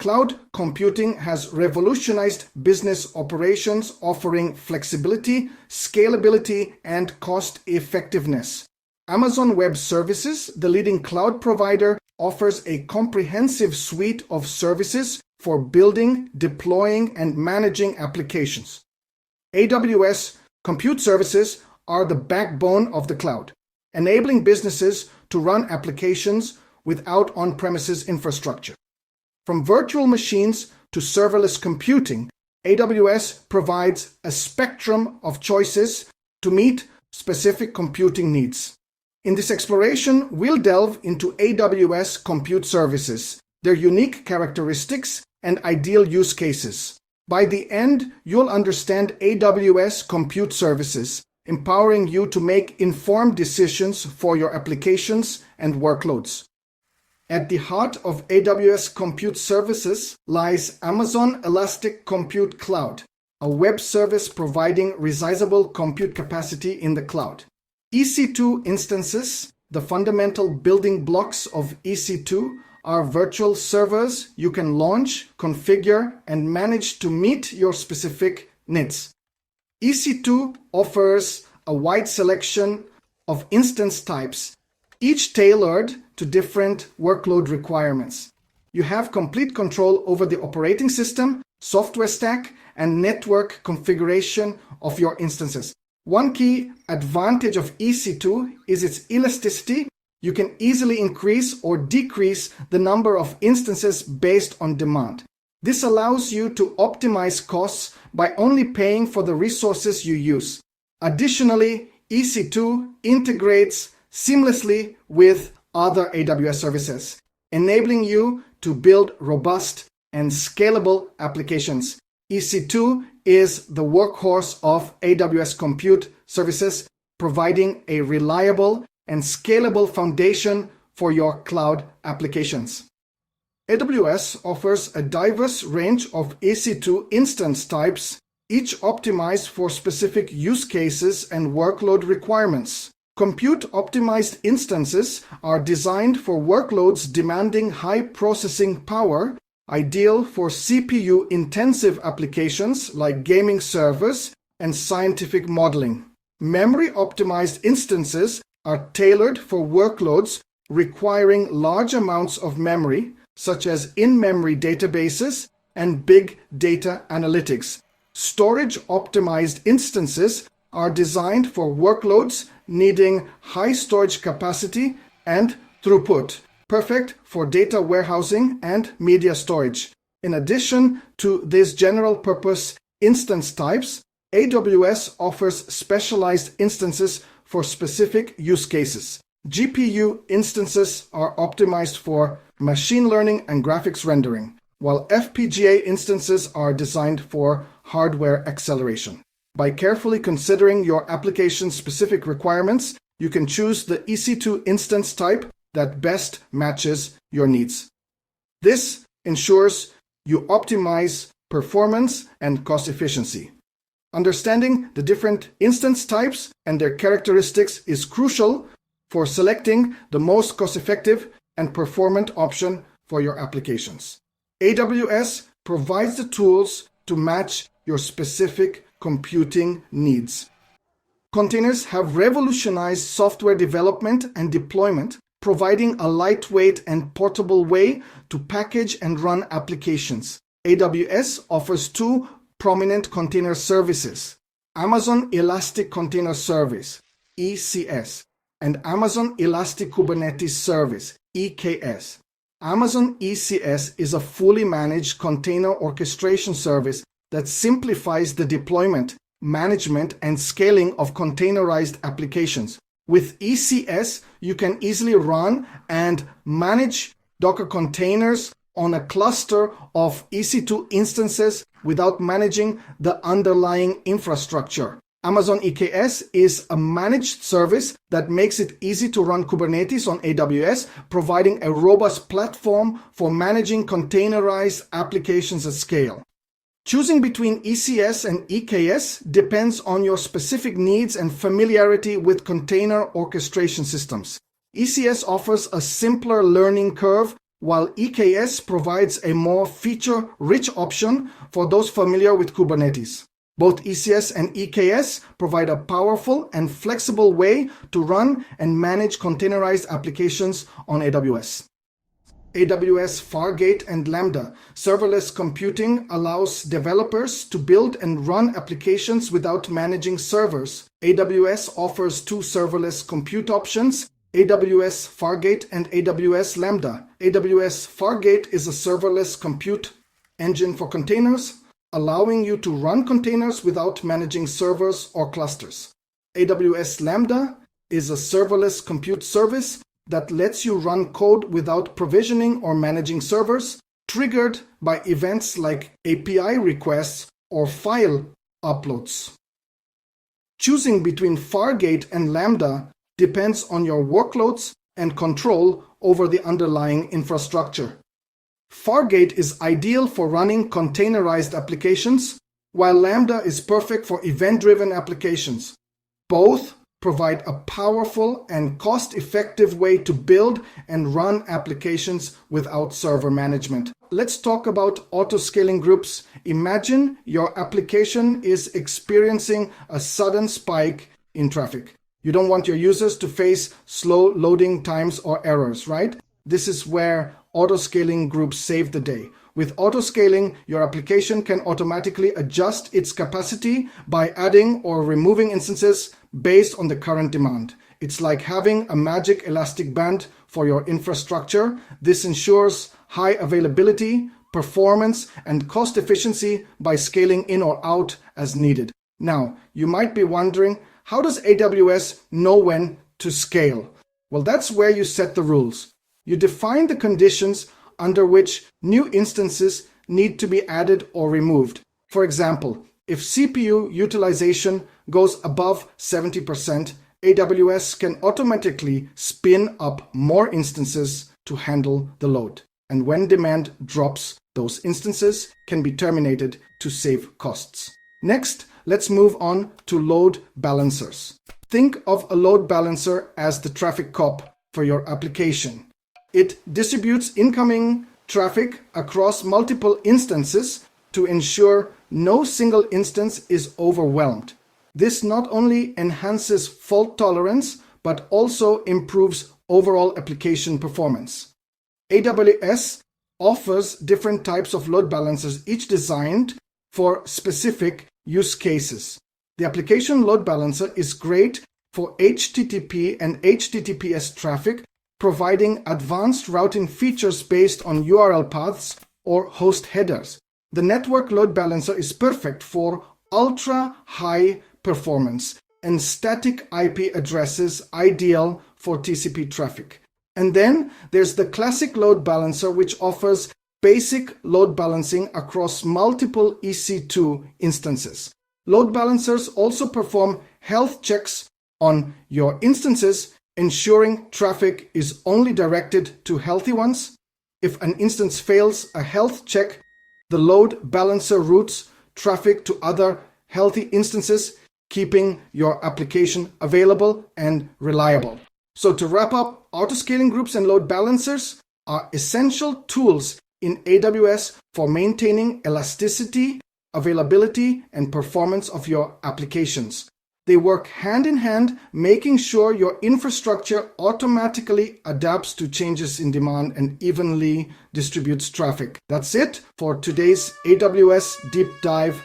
Cloud computing has revolutionized business operations, offering flexibility, scalability, and cost effectiveness. Amazon Web Services, the leading cloud provider, offers a comprehensive suite of services for building, deploying, and managing applications. AWS Compute Services are the backbone of the cloud, enabling businesses to run applications without on-premises infrastructure. From virtual machines to serverless computing, AWS provides a spectrum of choices to meet specific computing needs. In this exploration, we'll delve into AWS Compute Services, their unique characteristics, and ideal use cases. By the end, you'll understand AWS Compute Services, empowering you to make informed decisions for your applications and workloads. At the heart of AWS Compute Services lies Amazon Elastic Compute Cloud, a web service providing resizable compute capacity in the cloud. EC2 instances, the fundamental building blocks of EC2, are virtual servers you can launch, configure, and manage to meet your specific needs. EC2 offers a wide selection of instance types, each tailored to different workload requirements. You have complete control over the operating system, software stack, and network configuration of your instances. One key advantage of EC2 is its elasticity. You can easily increase or decrease the number of instances based on demand. This allows you to optimize costs by only paying for the resources you use. Additionally, EC2 integrates seamlessly with other AWS services, enabling you to build robust and scalable applications. EC2 is the workhorse of AWS Compute Services, providing a reliable and scalable foundation for your cloud applications. AWS offers a diverse range of EC2 instance types, each optimized for specific use cases and workload requirements. Compute-optimized instances are designed for workloads demanding high processing power, ideal for CPU-intensive applications like gaming servers and scientific modeling. Memory-optimized instances are tailored for workloads requiring large amounts of memory, such as in-memory databases and big data analytics. Storage-optimized instances are designed for workloads needing high storage capacity and throughput, perfect for data warehousing and media storage. In addition to these general-purpose instance types, AWS offers specialized instances for specific use cases. GPU instances are optimized for machine learning and graphics rendering, while FPGA instances are designed for hardware acceleration. By carefully considering your application's specific requirements, you can choose the EC2 instance type that best matches your needs. This ensures you optimize performance and cost efficiency. Understanding the different instance types and their characteristics is crucial for selecting the most cost-effective and performant option for your applications. AWS provides the tools to match your specific computing needs. Containers have revolutionized software development and deployment, providing a lightweight and portable way to package and run applications. AWS offers two prominent container services: Amazon Elastic Container Service, ECS, and Amazon Elastic Kubernetes Service, EKS. Amazon ECS is a fully managed container orchestration service that simplifies the deployment, management, and scaling of containerized applications. With ECS, you can easily run and manage Docker containers on a cluster of EC2 instances without managing the underlying infrastructure. Amazon EKS is a managed service that makes it easy to run Kubernetes on AWS, providing a robust platform for managing containerized applications at scale. Choosing between ECS and EKS depends on your specific needs and familiarity with container orchestration systems. ECS offers a simpler learning curve while EKS provides a more feature-rich option for those familiar with Kubernetes. Both ECS and EKS provide a powerful and flexible way to run and manage containerized applications on AWS. AWS Fargate and Lambda. Serverless computing allows developers to build and run applications without managing servers. AWS offers two serverless compute options, AWS Fargate and AWS Lambda. AWS Fargate is a serverless compute engine for containers, allowing you to run containers without managing servers or clusters. AWS Lambda is a serverless compute service that lets you run code without provisioning or managing servers, triggered by events like API requests or file uploads. Choosing between Fargate and Lambda depends on your workloads and control over the underlying infrastructure. Fargate is ideal for running containerized applications, while Lambda is perfect for event-driven applications. Both provide a powerful and cost-effective way to build and run applications without server management. Let's talk about auto-scaling groups. Imagine your application is experiencing a sudden spike in traffic. You don't want your users to face slow loading times or errors, right? This is where auto-scaling groups save the day. With auto-scaling, your application can automatically adjust its capacity by adding or removing instances based on the current demand. It's like having a magic elastic band for your infrastructure. This ensures high availability, performance, and cost efficiency by scaling in or out as needed. Now, you might be wondering, how does AWS know when to scale? Well, that's where you set the rules. You define the conditions under which new instances need to be added or removed. For example, if CPU utilization goes above 70%, AWS can automatically spin up more instances to handle the load. And when demand drops, those instances can be terminated to save costs. Next, let's move on to load balancers. Think of a load balancer as the traffic cop for your application. It distributes incoming traffic across multiple instances to ensure no single instance is overwhelmed. This not only enhances fault tolerance, but also improves overall application performance. AWS offers different types of load balancers, each designed for specific use cases. The application load balancer is great for HTTP and HTTPS traffic, providing advanced routing features based on URL paths or host headers. The network load balancer is perfect for ultra-high performance and static IP addresses, ideal for TCP traffic. And then there's the classic load balancer, which offers basic load balancing across multiple EC2 instances. Load balancers also perform health checks on your instances, ensuring traffic is only directed to healthy ones. If an instance fails a health check, the load balancer routes traffic to other healthy instances, keeping your application available and reliable. So to wrap up, autoscaling groups and load balancers are essential tools in AWS for maintaining elasticity, availability, and performance of your applications. They work hand in hand, making sure your infrastructure automatically adapts to changes in demand and evenly distributes traffic. That's it for today's AWS Deep Dive.